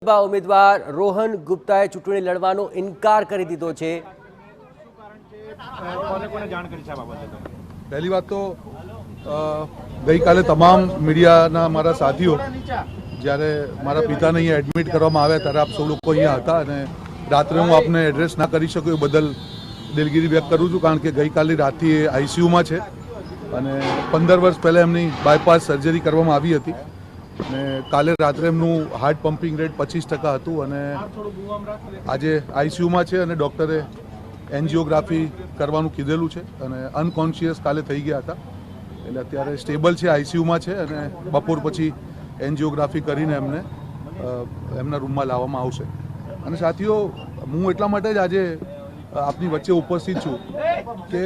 વિધાનસભા ઉમેદવાર રોહન ગુપ્તાએ ચૂંટણી લડવાનો ઇનકાર કરી દીધો છે। પહેલી વાત તો ગઈકાલે તમામ મીડિયાના મારા સાથીઓ જ્યારે મારા પિતાને અહીંયા એડમિટ કરવામાં આવ્યા ત્યારે આપ સૌ લોકો અહીંયા હતા અને રાત્રે હું આપને એડ્રેસ ના કરી શકું એ બદલ દિલગીરી વ્યક્ત કરું છું, કારણ કે ગઈકાલે રાતથી એ આઈસીયુમાં છે અને 15 વર્ષ પહેલાં એમની બાયપાસ સર્જરી કરવામાં આવી હતી અને કાલે રાત્રે એમનું હાર્ટ પમ્પિંગ રેટ 25% હતું અને આજે આઈસીયુમાં છે અને ડૉક્ટરે એન્જિયોગ્રાફી કરવાનું કીધેલું છે અને અનકોન્શિયસ કાલે થઈ ગયા હતા, એટલે અત્યારે સ્ટેબલ છે, આઈસીયુમાં છે અને બપોર પછી એન્જિયોગ્રાફી કરીને એમને એમના રૂમમાં લાવવામાં આવશે। અને સાથીઓ, હું એટલા માટે જ આજે આપની વચ્ચે ઉપસ્થિત છું કે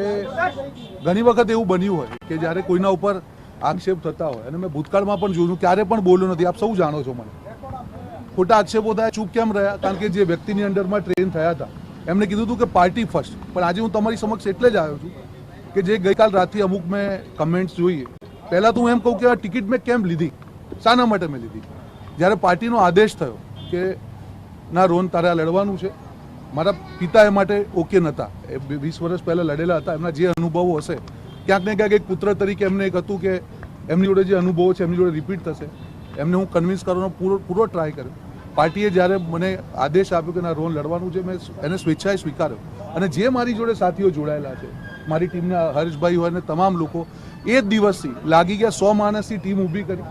ઘણી વખત એવું બન્યું હોય કે જ્યારે કોઈના ઉપર આક્ષેપ થતા હોય, અને મેં ભૂતકાળમાં પણ જોયું, ક્યારે પણ બોલ્યો નથી, આપ સૌ જાણો છો મને, ખોટા આક્ષેપો થાય, ચૂપ કેમ રહ્યા? કારણ કે જે વ્યક્તિની અંડરમાં ટ્રેન થયા હતા એમણે કીધું હતું કે પાર્ટી ફર્સ્ટ, પણ આજે હું તમારી સમક્ષ એટલે જ આવ્યો છું કે જે ગઈકાલ રાતથી અમુક મેં કમેન્ટ્સ જોઈએ, પહેલાં તો હું એમ કહું કે આ ટિકિટ મેં કેમ લીધી, શાના માટે મેં લીધી? જ્યારે પાર્ટીનો આદેશ થયો કે ના રોહન તારે આ લડવાનું છે, મારા પિતા એ માટે ઓકે નહોતા, એ 20 વર્ષ પહેલાં લડેલા હતા, એમના જે અનુભવો હશે ક્યાંક ને ક્યાંક એક પુત્ર તરીકે એમને એક હતું કે એમની જોડે જે અનુભવો છે એમની જોડે રિપીટ થશે, એમને હું કન્વિન્સ કરવાનો પૂરો ટ્રાય કર્યો। પાર્ટીએ જ્યારે મને આદેશ આપ્યો કે ના રોહન લડવાનું છે, મેં એને સ્વેચ્છાએ સ્વીકાર્યો અને જે મારી જોડે સાથીઓ જોડાયેલા છે, મારી ટીમના હર્ષભાઈ હોય અને તમામ લોકો એ જ દિવસથી લાગી ગયા 100 માણસની ટીમ ઊભી કરી,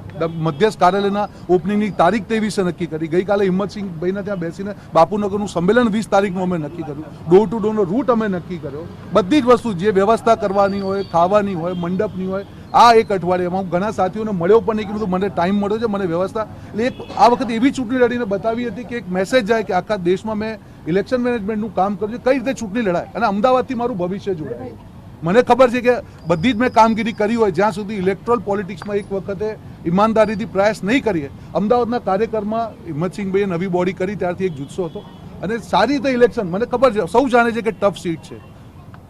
મધ્યસ્થ કાર્યાલયના ઓપનિંગની તારીખ 23 નક્કી કરી, ગઈકાલે હિંમતસિંહભાઈના ત્યાં બેસીને બાપુનગરનું સંમેલન 20 તારીખનું અમે નક્કી કર્યું, ડોર ટુ ડોરનો રૂટ અમે નક્કી કર્યો, બધી જ વસ્તુ જે વ્યવસ્થા કરવાની હોય, ખાવાની હોય, મંડપની હોય, આ એક અઠવાડિયામાં હું ઘણા સાથીઓને મળ્યો પણ નહીં, કીધું મને ટાઈમ મળ્યો છે, મને વ્યવસ્થા, એટલે આ વખતે એવી ચૂંટણી લડીને બતાવી હતી કે એક મેસેજ જાય કે આખા દેશમાં મેં ઇલેક્શન મેનેજમેન્ટનું કામ કર્યું છે, કઈ રીતે ચૂંટણી લડાય અને અમદાવાદથી મારું ભવિષ્ય જોડાય। મને ખબર છે કે બધી જ મેં કામગીરી કરી હોય, જ્યાં સુધી ઇલેક્ટ્રોલ પોલિટિક્સમાં એક વખતે ઈમાનદારીથી પ્રયાસ નહીં કરીએ, અમદાવાદના કાર્યકરમાં હિંમતસિંહભાઈએ નવી બોડી કરી ત્યારથી એક જુસ્સો હતો અને સારી રીતે ઇલેક્શન, મને ખબર છે, સૌ જાણે છે કે ટફ સીટ છે,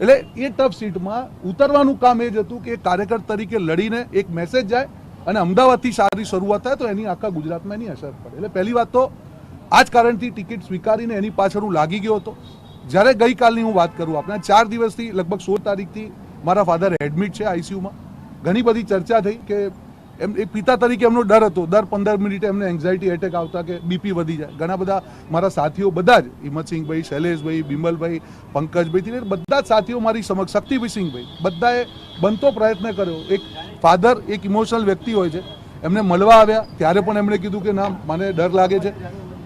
એટલે એ ટફ સીટમાં ઉતરવાનું કામ એ જ હતું કે કાર્યકર તરીકે લડીને એક મેસેજ જાય અને અમદાવાદથી સારી શરૂઆત થાય તો એની આખા ગુજરાતમાં એની અસર પડે। એટલે પહેલી વાત તો આ જ કારણથી ટિકિટ સ્વીકારીને એની પાછળ હું લાગી ગયો હતો। જ્યારે ગઈકાલની હું વાત કરું, આપણે 4 દિવસથી લગભગ 16 તારીખથી મારા ફાધર એડમિટ છે આઈસીયુમાં, ઘણી બધી ચર્ચા થઈ કે એમ એક પિતા તરીકે એમનો ડર હતો, દર 15 મિનિટે એમને એન્ઝાયટી એટેક આવતા કે બીપી વધી જાય। ઘણા બધા મારા સાથીઓ, બધા જ હિંમતસિંહભાઈ, શૈલેષભાઈ, બિમલભાઈ, પંકજભાઈ, બધા જ સાથીઓ મારી સમક્ષ, શક્તિસિંહભાઈ, બધાએ બનતો પ્રયત્ન કર્યો। એક ફાધર એક ઇમોશનલ વ્યક્તિ હોય છે, એમને મળવા આવ્યા ત્યારે પણ એમણે કીધું કે ના મને ડર લાગે છે,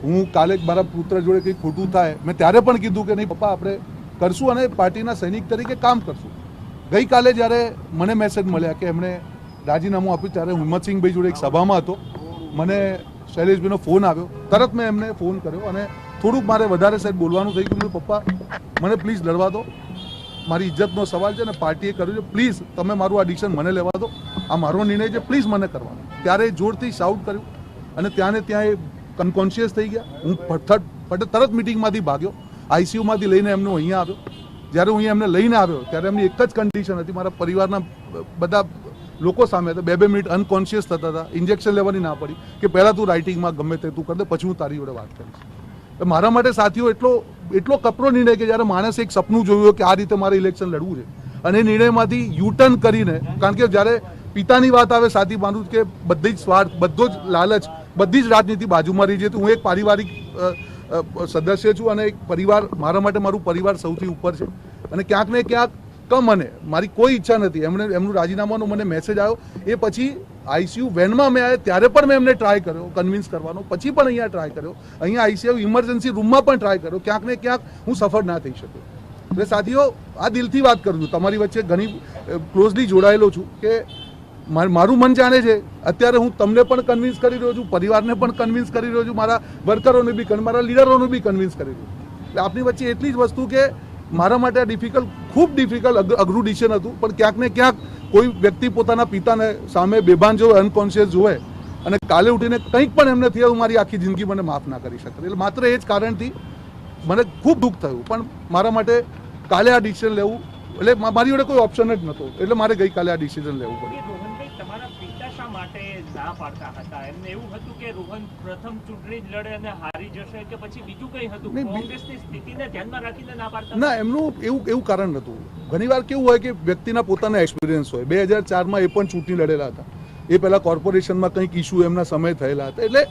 હું કાલે મારા પુત્ર જોડે કંઈક ખોટું થાય, મેં ત્યારે પણ કીધું કે નહીં પપ્પા આપણે કરશું અને પાર્ટીના સૈનિક તરીકે કામ કરશું। ગઈકાલે જ્યારે મને મેસેજ મળ્યા કે એમણે રાજીનામું આપ્યું ત્યારે હિંમતસિંહભાઈ જોડે એક સભામાં હતો, મને શૈલેષભાઈનો ફોન આવ્યો, તરત મેં એમને ફોન કર્યો અને થોડુંક મારે વધારે સાહેબ બોલવાનું થઈ ગયું, પપ્પા મને પ્લીઝ લડવા દો, મારી ઇજ્જતનો સવાલ છે અને પાર્ટીએ કર્યું છે, પ્લીઝ તમે મારું આ ડિસિઝન મને લેવા દો, આ મારો નિર્ણય છે, પ્લીઝ મને કરવાનો। ત્યારે જોરથી શાઉટ કર્યું અને ત્યાં એ અનકોન્શિયસ થઈ ગયા। હું તરત મિટિંગમાંથી ભાગ્યો, આઈસીયુમાંથી લઈને એમને અહીંયા આવ્યો। જ્યારે હું અહીંયા એમને લઈને આવ્યો ત્યારે એમની એક જ કન્ડિશન હતી, મારા પરિવારના બધા લોકો સામે હતા, 2-2 મિનિટ અનકોન્શિયસ થતા હતા, ઇન્જેક્શન લેવાની ના પડી કે પહેલાં તું રાઇટિંગમાં ગમે તે તું કરી દે, પછી હું તારી જોડે વાત કરીશ। મારા માટે સાથીઓ એટલો કપરો નિર્ણય કે જ્યારે માણસે એક સપનું જોયું કે આ રીતે મારે ઇલેક્શન લડવું છે અને એ નિર્ણયમાંથી યુટર્ન કરીને, કારણ કે જ્યારે પિતાની વાત આવે સાથી માનું કે બધી જ સ્વાર્થ, બધો જ લાલચ, બધી જ રાજનીતિ બાજુમાં રહી છે। તો હું એક પારિવારિક સદસ્ય છું અને એક પરિવાર, મારા માટે મારું પરિવાર સૌથી ઉપર છે અને ક્યાંક ને ક્યાંક મને મારી કોઈ ઈચ્છા નથી, એમનું રાજીનામાનો મને મેસેજ આવ્યો એ પછી આઈસીયુ વેનમાં મેં આવ્યા ત્યારે પણ મેં એમને ટ્રાય કર્યો કન્વિન્સ કરવાનો, પછી પણ અહીંયા ટ્રાય કર્યો, અહીંયા આઈસીયુ ઇમરજન્સી રૂમમાં પણ ટ્રાય કર્યો, ક્યાંક ને ક્યાંક હું સફળ ના થઈ શક્યો। એટલે સાથીઓ, આ દિલથી વાત કરું છું, તમારી વચ્ચે ઘણી ક્લોઝલી જોડાયેલો છું કે મારું મન જાણે છે, અત્યારે હું તમને પણ કન્વિન્સ કરી રહ્યો છું, પરિવારને પણ કન્વિન્સ કરી રહ્યો છું, મારા વર્કરોને બી, મારા લીડરોને બી કન્વિન્સ કરી રહ્યો છું। એટલે આપની વચ્ચે એટલી જ વસ્તુ કે મારા માટે આ ખૂબ ડિફિકલ્ટ અઘરું ડિસિઝન હતું, પણ ક્યાંક ને ક્યાંક કોઈ વ્યક્તિ પોતાના પિતાને સામે બેભાન જોવે, અનકોન્શિયસ જોવે અને કાલે ઉઠીને કંઈક પણ એમને થયું, મારી આખી જિંદગી મને માફ ના કરી શકે। એટલે માત્ર એ જ કારણથી મને ખૂબ દુઃખ થયું, પણ મારા માટે કાલે આ ડિસિઝન લેવું, એટલે મારી જોડે કોઈ ઓપ્શન જ નહોતો, એટલે મારે ગઈકાલે આ ડિસિઝન લેવું પડ્યું। ના પાડતા હતા. એમને એવું હતું કે રોહન પ્રથમ ચૂંટણી જ લડે અને હારી જશે કે પછી બીજું કંઈ હતું? નહીં, કોંગ્રેસની સ્થિતિને ધ્યાનમાં રાખીને ના પાડતા? ના, એમનું એવું કારણ નહોતું. ઘણીવાર કેવું હોય કે વ્યક્તિના પોતાના એક્સપિરિયન્સ હોય. 2004માં એ પણ ચૂંટણી લડેલા હતા. એ પહેલાં કોર્પોરેશનમાં કંઈક ઇસ્યુ એમના સમય થયેલા હતા. એટલે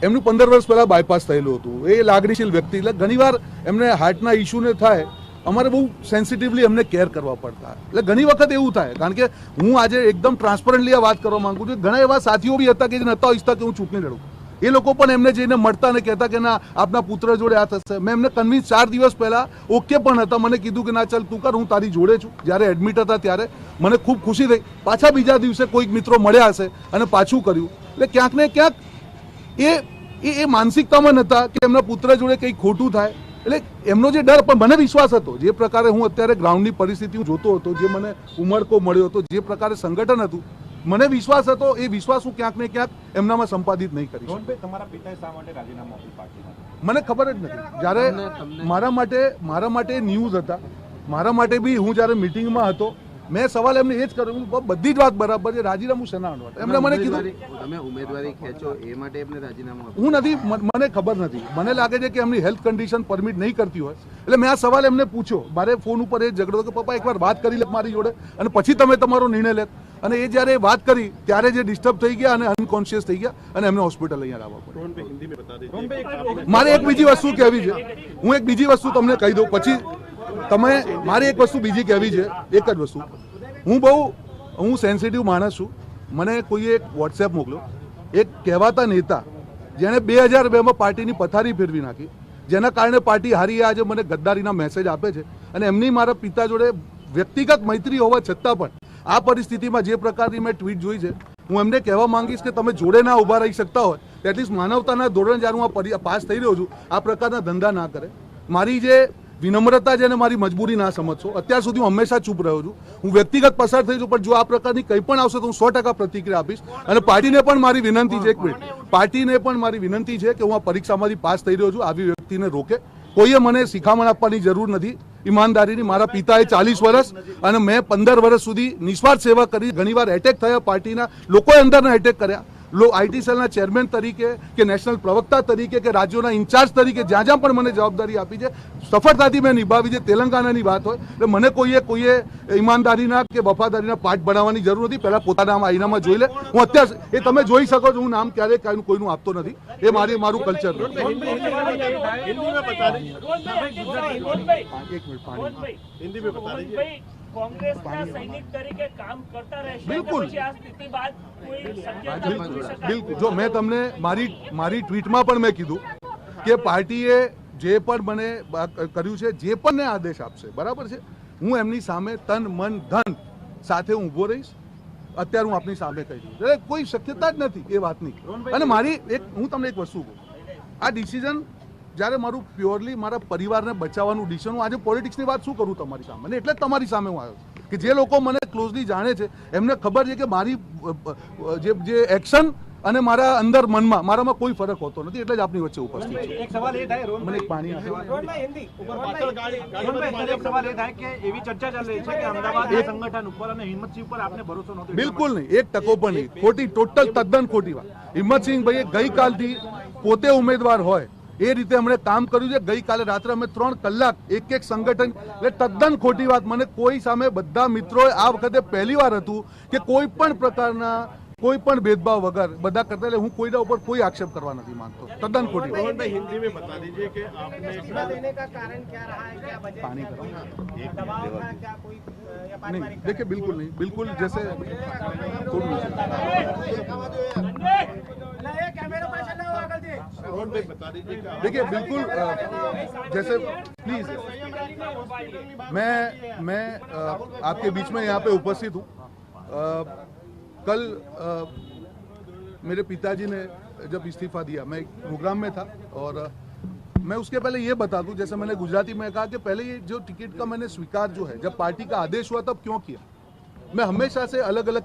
એમનું 15 વર્ષ પહેલાં બાયપાસ થયેલું હતું. એ લાગણીશીલ વ્યક્તિ, એટલે ઘણીવાર એમને હાર્ટના ઇસ્યુને થાય, અમારે બહુ સેન્સિટિવલી એમને કેર કરવા પડતા. એટલે ઘણી વખત એવું થાય, કારણ કે હું આજે એકદમ ટ્રાન્સપરન્ટલી આ વાત કરવા માંગુ છું. ઘણા એવા સાથીઓ બી હતા કે જે નહોતા ઈચ્છતા કે હું ચૂંટણી લડું. એ લોકો પણ એમને જઈને મળતા અને કહેતા કે ના, આપના પુત્ર જોડે આ થશે. મેં એમને કન્વિન્સ 4 દિવસ પહેલા ઓકે પણ હતા. મને કીધું કે ના ચાલ તું કર, હું તારી જોડે છું. જ્યારે એડમિટ હતા ત્યારે મને ખૂબ ખુશી થઈ. પાછા બીજા દિવસે કોઈક મિત્રો મળ્યા હશે અને પાછું કર્યું. એટલે ક્યાંક ને ક્યાંક એ માનસિકતામાં નહોતા કે એમના પુત્ર જોડે કંઈક ખોટું થાય. એટલે એમનો જે ડર, પણ મને વિશ્વાસ હતો, જે પ્રકારે હું અત્યારે ગ્રાઉન્ડની પરિસ્થિતિ હું જોતો હતો, જે મને ઉમળકો મળ્યો હતો, જે પ્રકારે સંગઠન હતું, મને વિશ્વાસ હતો. એ વિશ્વાસ હું ક્યાંક ને ક્યાંક એમનામાં સંપાદિત નહીં કરી શકું. તમારા પિતાએ શા માટે રાજીનામું આપ્યું પાર્ટીમાં? મને ખબર જ નથી. જ્યારે મારા માટે ન્યૂઝ હતા, મારા માટે બી હું જ્યારે મિટિંગમાં હતો, મેં સવાલ એમને એ જ કર્યો, બધી જ વાત બરાબર છે, રાજીનામું શેના માટે? એમણે મને કીધું તમે ઉમેદવારી ખેંચો એ માટે એમને રાજીનામું આપ્યું. હું નથી, મને ખબર નથી. મને લાગે છે કે એમની હેલ્થ કન્ડિશન પરમિટ નહીં કરતી હોય. એટલે મેં આ સવાલ એમને પૂછ્યો. મારે ફોન ઉપર એ ઝઘડો કે પપ્પા એકવાર વાત કરી લે મારી જોડે અને પછી તમે તમારો નિર્ણય લે. અને એ જ્યારે વાત કરી ત્યારે જે ડિસ્ટર્બ થઈ ગયા અને અનકોન્શિયસ થઈ ગયા અને એમને હોસ્પિટલ અહીંયા લાવવા પડ્યું. મારે એક બીજી વસ્તુ કહેવી છે. હું એક બીજી વસ્તુ તમને કહી દઉં, પછી તમે, મારે એક વસ્તુ બીજી કહેવી છે. એક જ વસ્તુ, હું સેન્સિટિવ માણસ છું. મને કોઈએ એક વોટ્સએપ મોકલ્યો, એક કહેવાતા નેતા જેણે 2002માં પાર્ટીની પથારી ફેરવી નાખી, જેના કારણે પાર્ટી હારી, આજે મને ગદ્દારીના મેસેજ આપે છે. અને એમની મારા પિતા જોડે વ્યક્તિગત મૈત્રી હોવા છતાં પણ આ પરિસ્થિતિમાં જે પ્રકારની મેં ટ્વીટ જોઈ છે, હું એમને કહેવા માંગીશ કે તમે જોડે ના ઊભા રહી શકતા હોય, એટલીસ્ટ માનવતાના ધોરણે જ્યારે હું આ પાસ થઈ રહ્યો છું, આ પ્રકારના ધંધા ના કરે. મારી જે વિનમ્રતા છે અને મારી મજબૂરી ના સમજશો. અત્યાર સુધી હું હંમેશા ચૂપ રહ્યો છું. હું વ્યક્તિગત પસાર થઈ છું, પણ જો આ પ્રકારની કંઈ પણ આવશે તો હું 100% પ્રતિક્રિયા આપીશ. અને પાર્ટીને પણ મારી વિનંતી છે, એક મિનિટ, પાર્ટીને પણ મારી વિનંતી છે કે હું આ પરીક્ષામાંથી પાસ થઈ રહ્યો છું, આવી વ્યક્તિને રોકે. કોઈએ મને શિખામણ આપવાની જરૂર નથી ઈમાનદારીની. મારા પિતાએ 40 વર્ષ અને મેં 15 વર્ષ સુધી નિસ્વાર્થ સેવા કરી. ઘણીવાર એટેક થયા, પાર્ટીના લોકોએ અંદરના એટેક કર્યા. આઈટી સેલના ચેરમેન તરીકે કે નેશનલ પ્રવક્તા તરીકે કે રાજ્યોના ઇન્ચાર્જ તરીકે જ્યાં જ્યાં પણ મને જવાબદારી આપી છે, સફળતાથી મેં નિભાવી છે. તેલંગાણાની વાત હોય એટલે મને કોઈએ ઈમાનદારીના કે વફાદારીના પાઠ બનાવવાની જરૂર નથી. પહેલાં પોતાના આઈનામાં જોઈ લે. હું અત્યારે એ તમે જોઈ શકો છો, હું નામ ક્યારેય કોઈનું આપતો નથી. એ મારું કલ્ચર નથી. કોંગ્રેસના સૈનિક તરીકે કામ કરતા રહેશે. બિલકુલ. પછી આ સ્થિતિ બાદ કોઈ શક્યતા જોઈ શકાય? બિલકુલ. જો મેં તમને મારી ટ્વીટમાં પણ મેં કીધું કે પાર્ટીએ જે પણ મને કર્યું છે, જે પણ ને આદેશ આપશે, બરાબર છે, હું એમની સામે તન મન ધન સાથે હું ઊભો રહીશ. અત્યારે હું આપની સામે કહી દઉં, એટલે કોઈ શક્યતા જ નથી એ વાતની. અને હું તમને એક વસ્તુ કહું, આ ડિસિઝન જ્યારે મારું પ્યોરલી મારા પરિવારને બચાવવાનું ડિસિઝન, હું આજે પોલિટિક્સની વાત શું કરું તમારી સામે, અને એટલે જ તમારી સામે હું આવ્યો છું કે જે લોકો મને ક્લોઝલી જાણે છે એમને ખબર છે કે મારી જે એક્શન અને મારા અંદર મનમાં મારામાં કોઈ ફરક હોતો નથી. એટલે જ આપની વચ્ચે ઉપસ્થિત છું. એક સવાલ એ થાય, મને એક પાણી આપો. એક સવાલ એ થાય કે એવી ચર્ચા ચાલી રહી છે કે અમદાવાદ સંગઠન ઉપર અને હિંમતસિંહ ઉપર આપને ભરોસો નહોતો. બિલકુલ નહીં, 1% પણ નહીં. ખોટી, ટોટલ તદ્દન ખોટી વાત. હિંમતસિંહ ભાઈએ ગઈકાલથી પોતે ઉમેદવાર હોય એ રીતે અમને કામ કર્યું છે. ગઈકાલે રાત્રે અમે 3 કલાક એક સંગઠન, એટલે તદ્દન ખોટી વાત. મને કોઈ સામે બધા મિત્રોએ આ વખતે પહેલી વાર હતું કે કોઈ પણ પ્રકારના કોઈ પણ ભેદભાવ વગર બધા કરતા, એટલે હું કોઈના ઉપર કોઈ આક્ષેપ કરવા નથી માંગતો. તદ્દન ખોટી વાત. हिंदी में बता दीजिए कि आपने इस्तीफा देने का कारण क्या रहा है? क्या वजह पानी क्या करो। कोई दबाव था, क्या कोई या नहीं, पारिवारिक देखिए बिल्कुल नहीं, बिल्कुल जैसे कैमरा पास ना हो आगे से। रोहन भाई बता दीजिए कि देखिए बिल्कुल जैसे प्लीज मैं आपके बीच में यहाँ पे उपस्थित हूँ. कल मेरे पिताजी ने जब इस्तीफा दिया, मैं एक प्रोग्राम में था, और मैं उसके पहले ये बता दूं, जैसे मैंने गुजराती में कहा कि पहले ये जो टिकट का मैंने स्वीकार जो है, जब पार्टी का आदेश हुआ तब क्यों किया. मैं हमेशा से अलग अलग